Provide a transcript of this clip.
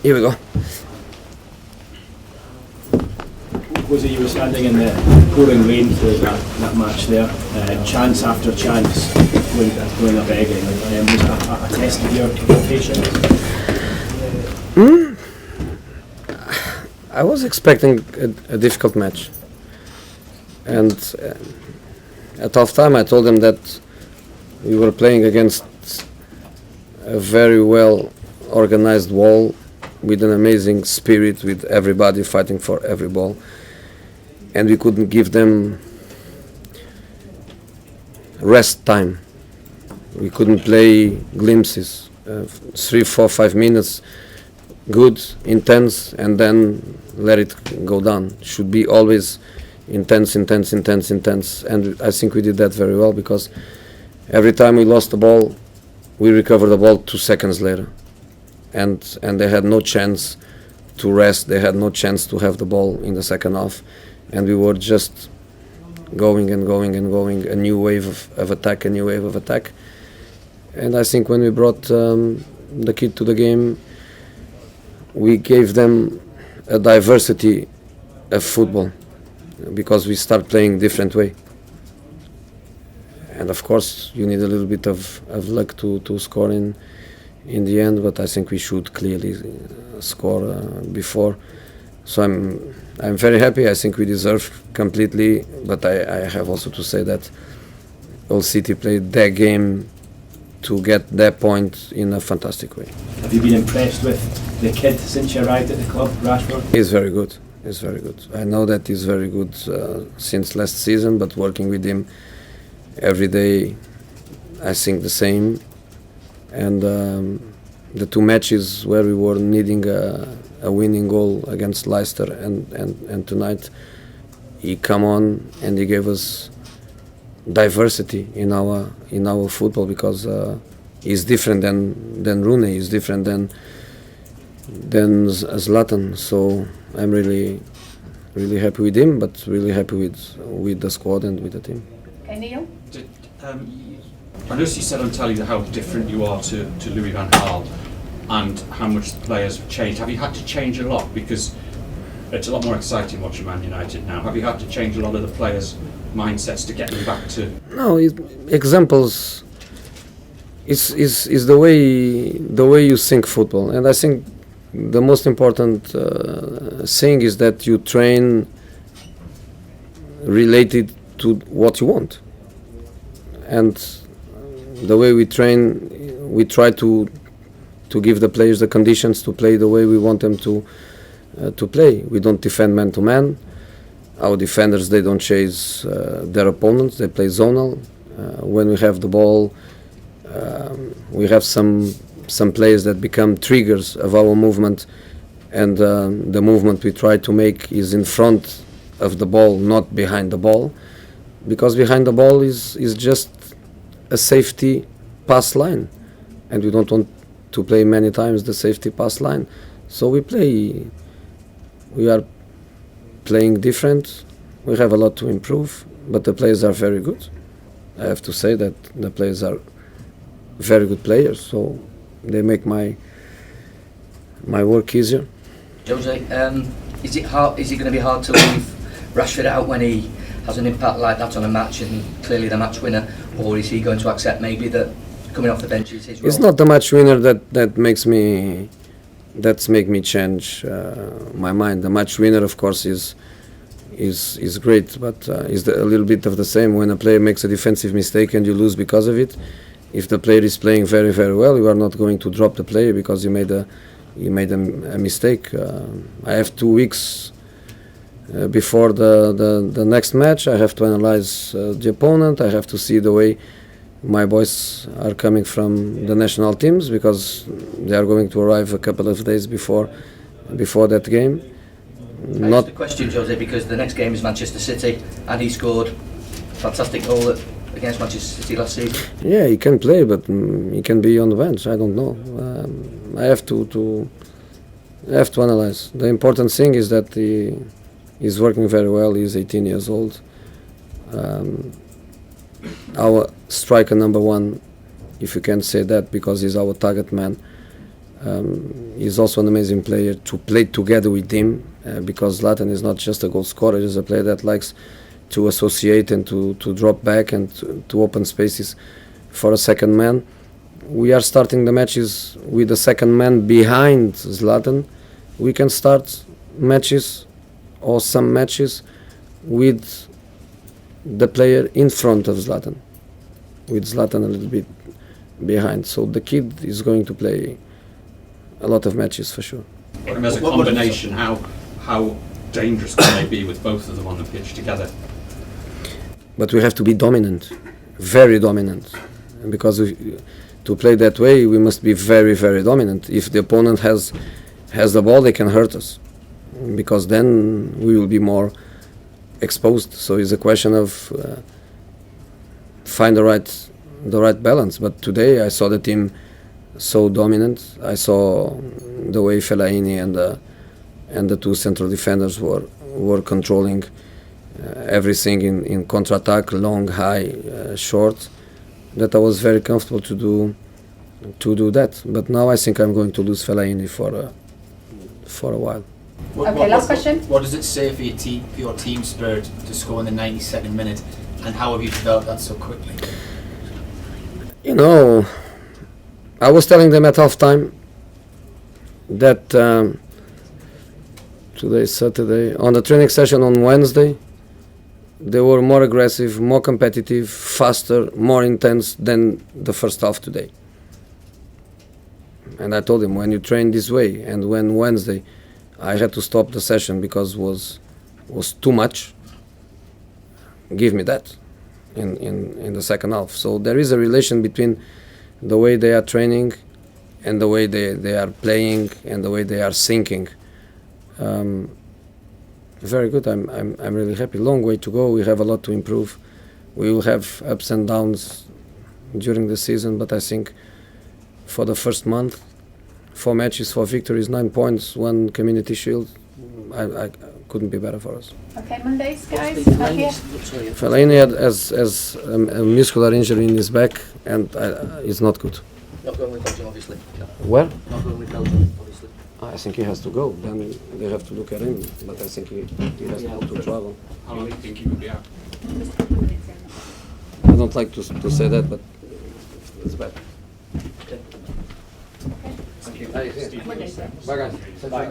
Here we go. Jose, you were standing in the pouring rain for that match there, chance after chance going up begging. Was that a test of your patience? I was expecting a difficult match, and at half time I told them that we were playing against a very well organized wall with an amazing spirit, with everybody fighting for every ball, and we couldn't give them rest time. We couldn't play glimpses, 3, 4, 5 minutes, good, intense, and then let it go down. Should be always intense, intense, intense, intense, and I think we did that very well, because every time we lost the ball, we recovered the ball 2 seconds later, and they had no chance to rest. They had no chance to have the ball in the second half, and we were just going and going and going, a new wave of attack, a new wave of attack. And I think when we brought the kid to the game, we gave them a diversity of football, because we start playing different way. And of course, you need a little bit of luck to score in the end, but I think we should clearly score before. So I'm very happy. I think we deserve completely, but I have also to say that Hull City played their game to get that point in a fantastic way. Have you been impressed with the kid since you arrived at the club, Rashford? He's very good. He's very good. I know that he's very good since last season, but working with him every day, I think the same. And the 2 matches where we were needing a winning goal against Leicester and tonight, he come on and he gave us diversity in our football, because he's different than Rooney, he's different than Zlatan. So I'm really happy with him, but really happy with the squad and with the team. Okay, Neil? I noticed you said on telly how different you are to Louis van Gaal and how much the players have changed. Have you had to change a lot? Because it's a lot more exciting watching Man United now. Have you had to change a lot of the players' mindsets to get them back to... No, examples is the way you think football. And I think the most important thing is that you train related to what you want. And the way we train, we try to give the players the conditions to play the way we want them to play. We don't defend man to man. Our defenders, they don't chase their opponents. They play zonal. When we have the ball, we have some players that become triggers of our movement, and the movement we try to make is in front of the ball, not behind the ball, because behind the ball is just a safety pass line, and we don't want to play many times the safety pass line. So we are playing different. We have a lot to improve, but the players are very good. I have to say that the players are very good players, so they make my work easier. Jose, is it going to be hard to leave Rashford out when he has an impact like that on a match and clearly the match winner, or is he going to accept maybe that coming off the bench is his role? It's not the match winner that makes me change my mind. The match winner, of course, is great, but is a little bit of the same. When a player makes a defensive mistake and you lose because of it, if the player is playing very, very well, you are not going to drop the player because you made a mistake. I have 2 weeks before the next match. I have to analyze the opponent. I have to see the way my boys are coming from the national teams, because they are going to arrive a couple of days before that game. Not the question, Jose, because the next game is Manchester City, and he scored a fantastic goal against Manchester City last season. Yeah, he can play, but he can be on the bench. I don't know. I have to analyze. The important thing is that he's working very well. He's 18 years old. Our striker number 1, if you can say that, because he's our target man, He's also an amazing player to play together with him, because Zlatan is not just a goal scorer, he's a player that likes to associate and to drop back and to open spaces for a second man. We are starting the matches with the second man behind Zlatan. We can start matches or some matches with the player in front of Zlatan, with Zlatan a little bit behind. So the kid is going to play a lot of matches for sure. But as a combination, how dangerous can they be with both of them on the pitch together? But we have to be dominant, very dominant, because to play that way we must be very, very dominant. If the opponent has the ball, they can hurt us, because then we will be more exposed. So it's a question of find the right balance. But today I saw the team so dominant. I saw the way Fellaini and the two central defenders were controlling everything in counter-attack, long, high, short, that I was very comfortable to do that. But now I think I'm going to lose Fellaini for a while. Last question. What does it say for your team spirit to score in the 92nd minute, and how have you developed that so quickly? You know, I was telling them at half-time that today's Saturday, on the training session on Wednesday, they were more aggressive, more competitive, faster, more intense than the first half today. And I told him, when you train this way, and when Wednesday I had to stop the session because was too much, give me that in the second half. So there is a relation between the way they are training and the way they are playing and the way they are thinking. Very good. I'm really happy. Long way to go. We have a lot to improve. We will have ups and downs during the season, but I think for the first month, 4 matches, 4 victories, 9 points, 1 community shield, I couldn't be better for us. Okay, Mondays, guys. Up here. Fellaini has a muscular injury in his back, and it's not good. Not going with Belgium, obviously. No. Where? Not going with Belgium, obviously. I think he has to go. Then they have to look at him. But I think he has to travel. How long do you think he would be out? I don't like to say that, but it's bad. Okay. Mondays, yeah. Bye guys.